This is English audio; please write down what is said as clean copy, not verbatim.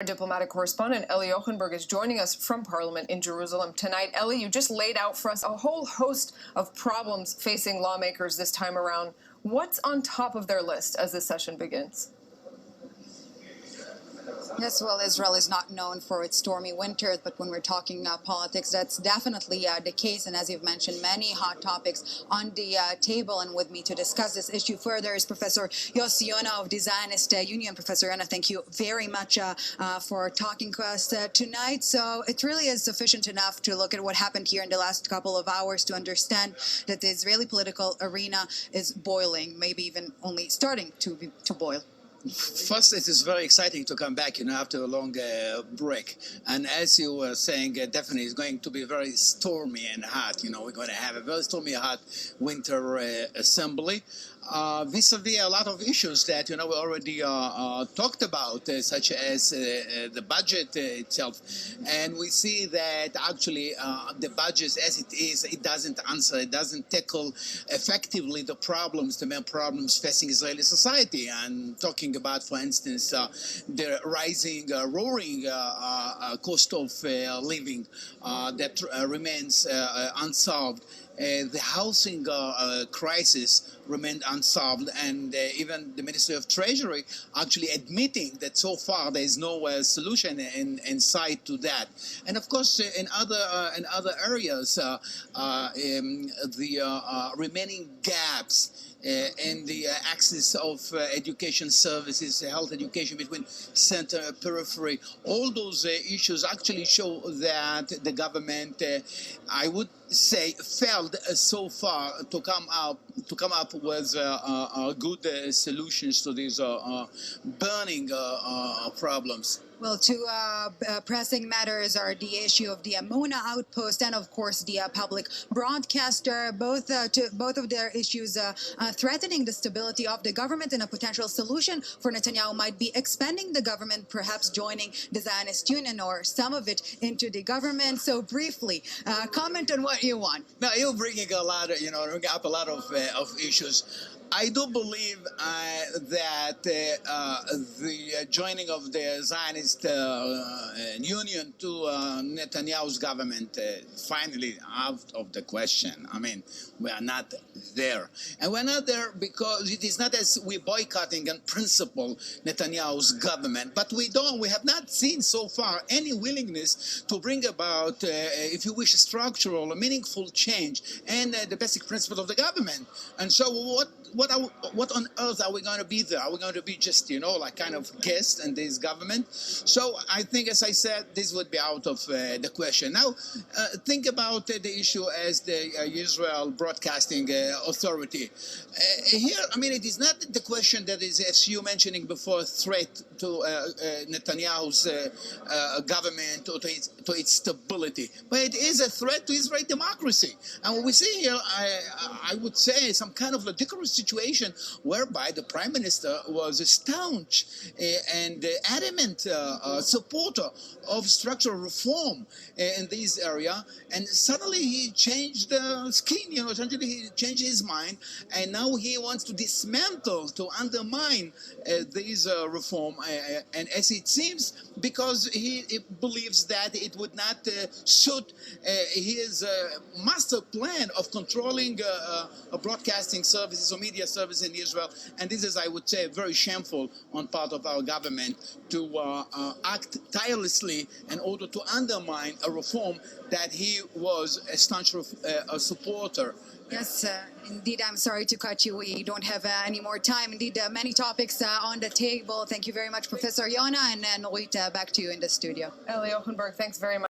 Our diplomatic correspondent li24news is joining us from Parliament in Jerusalem tonight. Ellie, you just laid out for us a whole host of problems facing lawmakers this time around. What's on top of their list as this session begins? Yes, well, Israel is not known for its stormy winters, but when we're talking politics, that's definitely the case. And as you've mentioned, many hot topics on the table. And with me to discuss this issue further is Professor Yossi Yona of the Zionist Union. Professor Yona, thank you very much for talking to us tonight. So it really is sufficient enough to look at what happened here in the last couple of hours to understand that the Israeli political arena is boiling, maybe even only starting to boil. First, it is very exciting to come back, after a long break. And as you were saying, definitely it's going to be very stormy and hot. We're going to have a very stormy, hot winter assembly. Vis-a-vis a lot of issues that, we already talked about, such as the budget itself. And we see that actually the budget as it is, it doesn't answer, it doesn't tackle effectively the main problems facing Israeli society. And talking about, for instance, the rising, roaring cost of living that remains unsolved. The housing crisis remained unsolved, and even the Ministry of Treasury actually admitting that so far there is no solution in sight to that. And of course, in other areas, the remaining gaps in the access of education services, health education between center and periphery, all those issues actually show that the government, I would say, failed so far to come up with good solutions to these burning problems. Well, two pressing matters are the issue of the Mona outpost and, of course, the public broadcaster. Both of their issues threatening the stability of the government, and a potential solution for Netanyahu might be expanding the government, perhaps joining the Zionist Union or some of it into the government. So, briefly, comment on what you want. Now, you're bringing a lot of, bringing up a lot of issues. I do believe that the joining of the Zionist Union to Netanyahu's government finally out of the question. I mean, we are not there. And we're not there because it is not as we boycotting in principle Netanyahu's government, but we have not seen so far any willingness to bring about, if you wish, a structural, a meaningful change and the basic principle of the government. And so what on earth are we going to be there? Are we going to be just, like kind of guests in this government? So I think, as I said, this would be out of the question. Now, think about the issue as the Israel Broadcasting Authority. Here, I mean, it is not the question that is, as you mentioning before, threat to Netanyahu's government or to its stability, but it is a threat to Israeli democracy. And what we see here, I would say, some kind of ludicrous situation whereby the Prime Minister was a staunch and adamant supporter of structural reform in this area, and suddenly he changed skin, essentially he changed his mind, and now he wants to dismantle, to undermine this reform, and as it seems, because he believes that it would not suit his master plan of controlling broadcasting services or media services in Israel. And this is, I would say, very shameful on part of our government to act tirelessly in order to undermine a reform that he was a staunch supporter. Yes, indeed. I'm sorry to cut you. We don't have any more time. Indeed, many topics on the table. Thank you very much, Professor Yona, and we'll back to you in the studio. li24news, thanks very much.